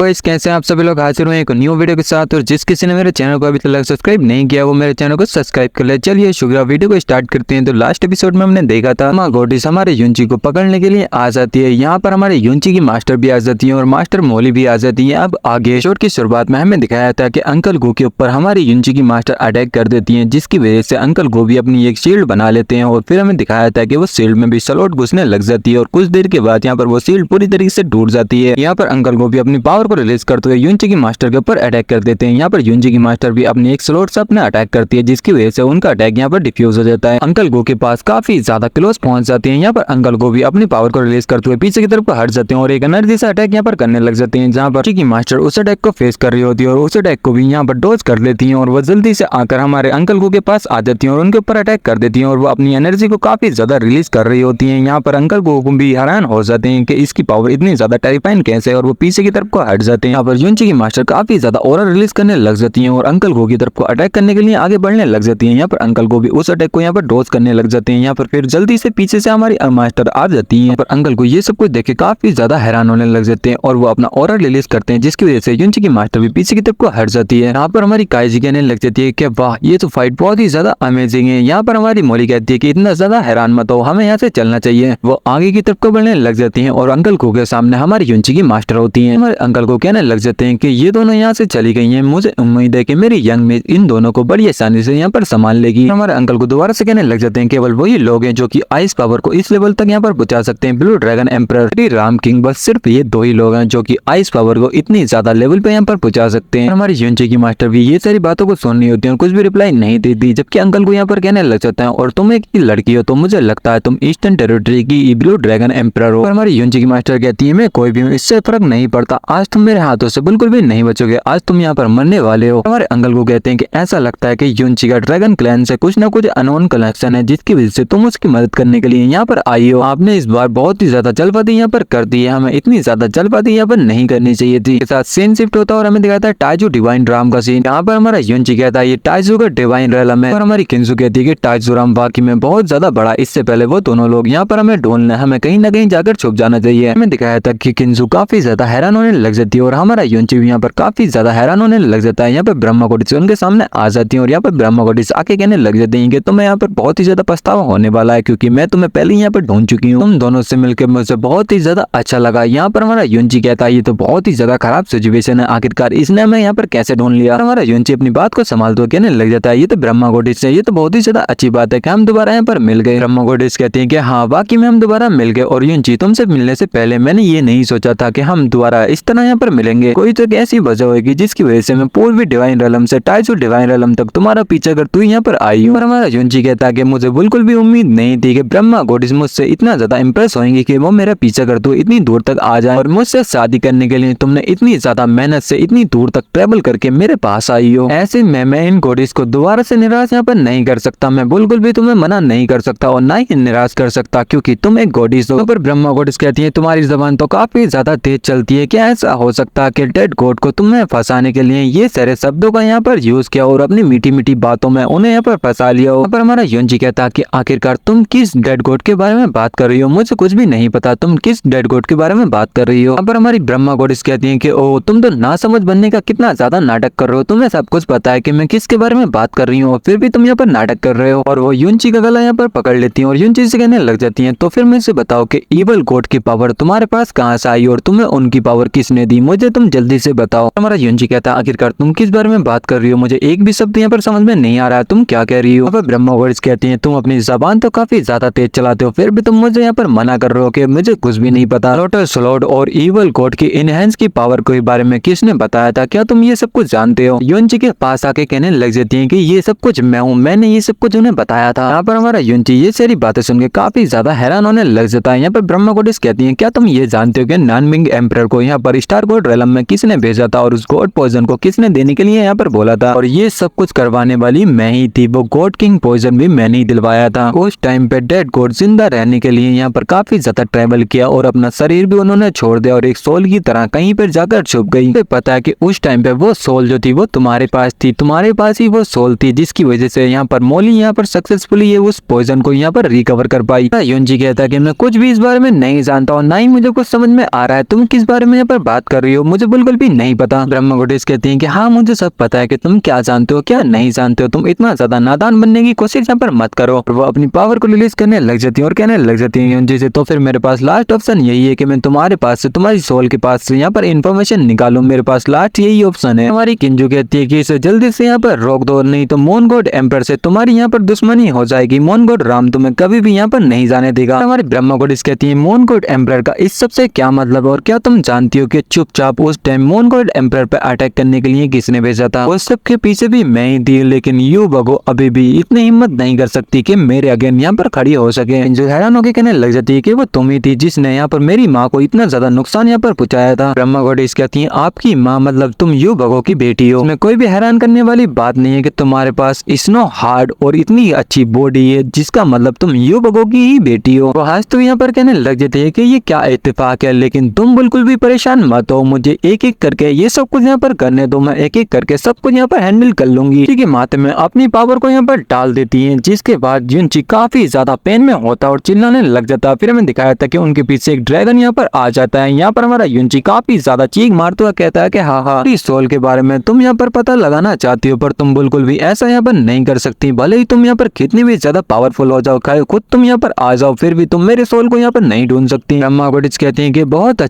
तो इस कैसे आप सभी लोग हाजिर हुए एक न्यू वीडियो के साथ। और जिस किसी ने मेरे चैनल को अभी तक सब्सक्राइब नहीं किया वो मेरे चैनल को सब्सक्राइब कर ले। चलिए शुक्रिया, वीडियो को स्टार्ट करते हैं। तो लास्ट एपिसोड में हमने देखा था माँ गोडिस हमारे युंची को पकड़ने के लिए आ जाती है। यहाँ पर हमारे युंची की मास्टर भी आ जाती है और मास्टर मोली भी आ जाती है। अब आगे एपिसोड की शुरुआत में हमें दिखाया था कि अंकल गो के ऊपर हमारी युंची की मास्टर अटैक कर देती है, जिसकी वजह से अंकल गो भी अपनी एक शील्ड बना लेते हैं। और फिर हमें दिखाया था कि वो शील्ड में भी स्लॉट घुसने लग जाती है और कुछ देर के बाद यहाँ पर वो शील्ड पूरी तरीके से टूट जाती है। यहाँ पर अंकल गो भी अपनी पावर को रिलीज करते हुए युंची की मास्टर के ऊपर अटैक कर देते हैं। यहाँ पर युंची की मास्टर भी अपनी एक स्लॉट से अपने अटैक करती है, जिसकी वजह से उनका अटैक यहाँ पर डिफ्यूज हो जाता है। अंकल गो के पास काफी ज्यादा क्लोज पहुंच जाते हैं। यहाँ पर अंकल गो भी अपनी पावर को रिलीज करते हुए पीछे की तरफ को हट जाते हैं और एक एनर्जी से अटैक यहाँ पर करने लग जाते हैं, जहाँ पर युंची की मास्टर उस अटैक को फेस कर रही होती है और उस अटैक को भी यहाँ पर डॉज कर लेती है। और वो जल्दी से आकर हमारे अंकल गो के पास आ जाती है और उनके ऊपर अटैक कर देती है और वो अपनी एनर्जी को काफी ज्यादा रिलीज कर रही होती है। यहाँ पर अंकल गो भी हैरान हो जाते हैं कि इसकी पावर इतनी ज्यादा टेरिफाइंग कैसे है, और वो पीछे की तरफ को हट जाते हैं। यहाँ पर युंची की मास्टर काफी ज्यादा ऑरा रिलीज करने लग जाती हैं और अंकल गो की तरफ को अटैक करने के लिए आगे बढ़ने लग जाती हैं। यहाँ पर अंकल गो भी उस अटैक को यहाँ पर डॉज करने लग जाते हैं। यहाँ पर फिर जल्दी से पीछे से हमारी मास्टर आ जाती है। पर अंकल को ये सब कुछ देख के काफी ज्यादा हैरान होने लग जाते हैं और वो अपना ऑरा रिलीज करते हैं, जिसकी वजह से युंची की मास्टर भी पीछे की तरफ को हट जाती है। यहाँ पर हमारी काइजी कहने लग जाती है कि वाह ये तो फाइट बहुत ही ज्यादा अमेजिंग है। यहाँ पर हमारी मोली कहती है कि इतना ज्यादा हैरान मत हो, हमें यहाँ से चलना चाहिए। वो आगे की तरफ को बढ़ने लग जाती है और अंकल को के सामने हमारी युंची की मास्टर होती है। हमारे अंकल को कहने लग जाते हैं कि ये दोनों यहाँ से चली गई हैं, मुझे उम्मीद है कि मेरी यंग में इन दोनों को बड़ी आसानी से यहाँ पर संभाल लेगी। हमारे अंकल को दोबारा से कहने लग जाते हैं केवल वही लोग हैं जो कि आइस पावर को इस लेवल तक यहाँ पर पहुंचा सकते हैं। Blue dragon emperor, Shri Ram king, बस सिर्फ ये दो ही लोग हैं जो कि आइस पावर को इतनी ज्यादा लेवल पे यहाँ पर पहुंचा सकते हैं। हमारी युंची की मास्टर भी ये सारी बातों को सुन रही होती है और कुछ भी रिप्लाई नहीं देती, जबकि अंकल को यहाँ पर कहने लग जाता है और तुम एक लड़की हो तो मुझे लगता है तुम ईस्टर्न टेरिटरी की ब्लू ड्रैगन एम्परर हो। हमारी युंची की मास्टर कहती है मैं कोई भी हूँ, इससे फर्क नहीं पड़ता, आज तुम मेरे हाथों से बिल्कुल भी नहीं बचोगे, आज तुम यहाँ पर मरने वाले हो। हमारे अंकल को कहते हैं कि ऐसा लगता है कि युंची का ड्रैगन क्लैन से कुछ न कुछ अनोन कनेक्शन है, जिसकी वजह से तुम उसकी मदद करने के लिए यहाँ पर आई हो। आपने इस बार बहुत ही ज्यादा जल्दबाजी यहाँ पर कर दी है, हमें इतनी ज्यादा जल्दबाजी यहाँ पर नहीं करनी चाहिए थी। साथ सीन शिफ्ट होता है और हमें दिखाता है टाइजू डिवाइन राम का सीन। यहाँ पर हमारा युंची कहता है ये टाइजू का डिवाइन रैलम है और हमारी किंजू कहती है कि टाइजू राम वाकई में बहुत ज्यादा बड़ा, इससे पहले वो दोनों लोग यहाँ पर हमें ढूंढना है, हमें कहीं ना कहीं जाकर छुप जाना चाहिए। हमें दिखाया था कि किंजू काफी ज्यादा हैरान होने लग जाती है और हमारा युंची भी यहाँ पर काफी ज्यादा हैरान होने लग जाता है। यहाँ पर ब्रह्मा गोडिस उनके सामने आ जाती है और यहाँ पर ब्रह्मा गोडिस आके कहने लग जाते हैं कि तुम्हें यहाँ पर बहुत ही ज्यादा पछतावा होने वाला है, क्योंकि मैं तुम्हें पहले यहाँ पर ढूंढ चुकी हूँ, तुम दोनों से मिलकर मुझे बहुत ही ज्यादा अच्छा लगा। यहाँ पर हमारा युंची कहता है ये तो बहुत ही ज्यादा खराब सिचुएशन है, आखिरकार इसने हमें यहाँ पर कैसे ढूंढ लिया। हमारा युंची अपनी बात को संभालते हुए कहने लग जाता है ये तो ब्रह्मा गोडिस है, ये तो बहुत ही ज्यादा अच्छी बात है कि हम दोबारा यहाँ पर मिल गए। ब्रह्मा गोडिस कहते हैं कि हाँ वाकई में हम दोबारा मिल गए, और युंची तुमसे मिलने से पहले मैंने ये नहीं सोचा था कि हम दोबारा इस तरह यहाँ पर मिलेंगे। कोई तो ऐसी वजह होगी जिसकी वजह से मैं पूर्वी डिवाइन रैलम से टाइजू डिवाइन रैलम तक तुम्हारा पीछा कर तू यहाँ पर आई हूँ। और हमारा युंची कहता है कि मुझे बिल्कुल भी उम्मीद नहीं थी कि ब्रह्मा गोडिस मुझसे इतना ज्यादा इंप्रेस होंगे कि वो मेरा पीछा कर तू इतनी दूर तक आ जाए, और मुझसे शादी करने के लिए तुमने इतनी ज्यादा मेहनत से इतनी दूर तक ट्रेवल करके मेरे पास आई हो। ऐसे में मैं इन गोडिस को दोबारा से निराश यहाँ पर नहीं कर सकता, मैं बिल्कुल भी तुम्हें मना नहीं कर सकता और ना ही निराश कर सकता, क्योंकि तुम एक गोडिस हो। पर ब्रह्मा गोडिस कहती है तुम्हारी जबान तो काफी ज्यादा तेज चलती है, क्या ऐसा हो सकता है कि डेड गॉड को तुम्हें फंसाने के लिए ये सारे शब्दों का यहाँ पर यूज किया और अपनी मीठी मीठी बातों में उन्हें यहाँ पर फंसा लिया हो। पर हमारा युंची कहता है कि आखिरकार तुम किस डेड गॉड के बारे में बात कर रही हो, मुझे कुछ भी नहीं पता, तुम किस डेड गॉड के बारे में बात कर रही हो। पर हमारी ब्रह्मा गोडिस कहती है कि ओ तुम तो ना समझ बनने का कितना ज्यादा नाटक कर रहे हो, तुम्हें सब कुछ पता है कि मैं किसके बारे में बात कर रही हूँ, और फिर भी तुम यहाँ पर नाटक कर रहे हो। और वो युंची का गला यहाँ पर पकड़ लेती है और युंची से कहने लग जाती है तो फिर मुझसे बताओ कि इवल गॉड की पावर तुम्हारे पास कहाँ से आई और तुम्हें उनकी पावर किसने दी, मुझे तुम जल्दी से बताओ। हमारा युंची कहता है आखिरकार तुम किस बारे में बात कर रही हो, मुझे एक भी शब्द यहाँ पर समझ में नहीं आ रहा है, तुम क्या कह रही हो। अब ब्रह्मा गोडिस कहती हैं तुम अपनी जबान तो काफी ज्यादा तेज चलाते हो, फिर भी तुम मुझे यहाँ पर मना कर रहे हो कि मुझे कुछ भी नहीं पता। लोटस लॉर्ड और इवल गॉड की इनहेंस की पावर के बारे में किसने बताया था, क्या तुम ये सब कुछ जानते हो। युंची के पास आके कहने लग जाती है कि ये सब कुछ मैं हूँ, मैंने ये सब कुछ उन्हें बताया था। यहाँ पर हमारा युंची ये सारी बातें सुन के काफी ज्यादा हैरान होने लग जाता है। यहाँ पर ब्रह्मा गोडिस कहती है क्या तुम ये जानते हो कि नानमिंग एम्परर को यहाँ पर स्टार गॉड रैलम में किसने भेजा था और उस गॉड पॉइजन को किसने देने के लिए यहाँ पर बोला था, और ये सब कुछ करवाने वाली मैं ही थी, वो गॉड किंग पॉइजन भी मैंने ही दिलवाया था। उस टाइम पे डेड गॉड जिंदा रहने के लिए यहाँ पर काफी ज्यादा ट्रेवल किया और अपना शरीर भी उन्होंने छोड़ दिया और एक सोल की तरह कहीं पर जाकर छुप गई। तो पता है कि उस टाइम पे वो सोल जो थी वो तुम्हारे पास थी, तुम्हारे पास ही वो सोल थी, जिसकी वजह से यहाँ पर मोली यहाँ पर सक्सेसफुली ये उस पॉइजन को यहाँ पर रिकवर कर पाई। युंची कहता है कि मैं कुछ भी इस बारे में नहीं जानता और ना ही मुझे कुछ समझ में आ रहा है, तुम किस बारे में यहाँ पर बात कर रही हो, मुझे बिल्कुल भी नहीं पता। ब्रह्मा गोडेस कहती है कि हाँ मुझे सब पता है कि तुम क्या जानते हो क्या नहीं जानते हो, तुम इतना ज्यादा नादान बनने की कोशिश यहाँ पर मत करो। वो अपनी पावर को रिलीज करने लग जाती है और कहने लग जाती है युंजी से, तो फिर मेरे पास लास्ट ऑप्शन यही है कि मैं तुम्हारे पास से, तुम्हारी सोल के पास से यहाँ पर इन्फॉर्मेशन निकालूं। मेरे पास लास्ट यही ऑप्शन है। हमारी किंजू कहती है कि इसे जल्दी से यहाँ पर रोक दो, नहीं तो मून गॉड एम्पर से तुम्हारी यहाँ पर दुश्मनी हो जाएगी। मून गॉड राम तुम्हें कभी भी यहाँ पर नहीं जाने देगा। हमारी ब्रह्मा गोडेस कहती है मून गॉड एम्पर का इस सबसे क्या मतलब है, और क्या तुम जानती हो कि चुपचाप उस टाइम मून गॉड एम्पर पे अटैक करने के लिए किसने भेजा था? उस सब के पीछे भी मैं ही थी, लेकिन यू बगो अभी भी इतनी हिम्मत नहीं कर सकती कि मेरे अगेन यहाँ पर खड़ी हो सके। जो हैरान होकर कहने लग जाती है कि वो तुम ही थी जिसने यहाँ पर मेरी माँ को इतना ज्यादा नुकसान यहाँ पर पहुंचाया था। ब्रह्मा गोडेस कहती है आपकी माँ मतलब तुम यू बगो की बेटी हो। इसमें कोई भी हैरान करने वाली बात नहीं है कि तुम्हारे पास स्नो हार्ड और इतनी अच्छी बॉडी है, जिसका मतलब तुम यू बगो की ही बेटी हो। वो आज तो यहाँ पर कहने लग जाते हैं कि ये क्या इत्तेफाक है, लेकिन तुम बिल्कुल भी परेशान मत हो, मुझे एक एक करके ये सब कुछ यहाँ पर करने दो, मैं एक एक करके सब कुछ यहाँ पर हैंडल कर लूंगी। ठीक है, माथे में अपनी पावर को यहाँ पर डाल देती है, जिसके बाद युंची काफी ज्यादा पेन में होता और चिल्लाने लग जाता। फिर हमें दिखाया था कि उनके पीछे एक ड्रैगन यहाँ पर आ जाता है। यहाँ पर हमारा युंची काफी ज्यादा चीख मारता हुआ कहता है कि हाँ हाँ इस सोल के बारे में तुम यहाँ पर पता लगाना चाहती हो, पर तुम बिल्कुल भी ऐसा यहाँ पर नहीं कर सकती। भले ही तुम यहाँ पर कितनी भी ज्यादा पावरफुल हो जाओ, खुद तुम यहाँ पर आ जाओ, फिर भी तुम मेरे सोल को यहाँ पर नहीं ढूंढ सकती। ब्रह्मा गोडेस कहते हैं कि बहुत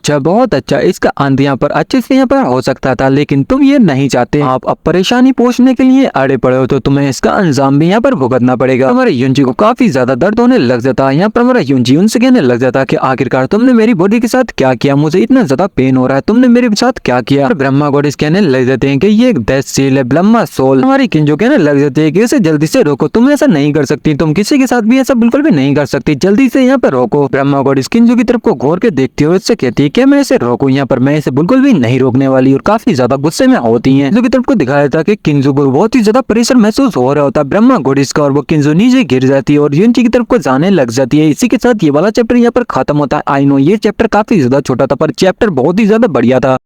अच्छा, इसका अंत यहाँ पर अच्छे से यहाँ पर हो सकता था, लेकिन तुम ये नहीं चाहते। आप अब परेशानी पूछने के लिए अड़े पड़े हो, तो तुम्हें इसका अंजाम भी यहाँ पर भुगतना पड़ेगा। हमारे युंजी को काफी ज्यादा दर्द होने लग जाता है। यहाँ पर हमारा युंजी उनसे कहने लग जाता है कि आखिरकार तुमने मेरी बॉडी के साथ क्या किया, मुझे इतना ज्यादा पेन हो रहा है, तुमने मेरे साथ क्या किया? ब्रह्मा गोडेस कहने लग जाते हैं कि ये एक डेथ सील है, ब्रह्मा सोल। हमारी किंजो कहने लग जाती है कि इसे जल्दी से रोको, तुम ऐसा नहीं कर सकती, तुम किसी के साथ भी ऐसा बिल्कुल भी नहीं कर सकती, जल्दी से यहाँ पर रोको। ब्रह्मा गोडेस किंजो की तरफ को घूर के देखती है, इससे कहती है कि मैं इसे रोकूं, यहाँ पर मैं इसे बिल्कुल भी नहीं रोकने वाली, और काफी ज्यादा गुस्से में होती है। किंजो की तरफ को दिखाया था कि किंजो को बहुत ही ज्यादा प्रेशर महसूस हो रहा होता है ब्रह्मा गोडेस का, और वो किंजो नीचे गिर जाती है और युंची की तरफ को जाने लग जाती है। इसी के साथ ये वाला चैप्टर यहाँ पर खत्म होता है। आई नो ये चैप्टर काफी ज्यादा छोटा था, पर चैप्टर बहुत ही ज्यादा बढ़िया था।